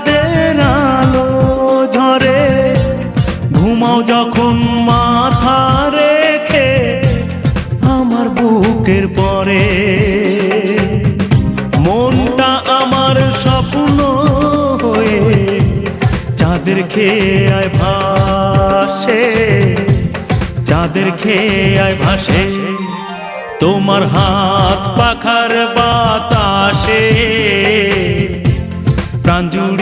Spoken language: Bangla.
চাঁদের আলো ঝরে, ঘুমাও যখন মাথা রেখে আমার বুকের পরে। মনটা আমার স্বপ্ন হয়ে চাঁদের খেয়ায় ভাসে, চাঁদের খেয়ায় ভাসে। তোমার হাত পাখার বাতাসে প্রাণ জুড়ে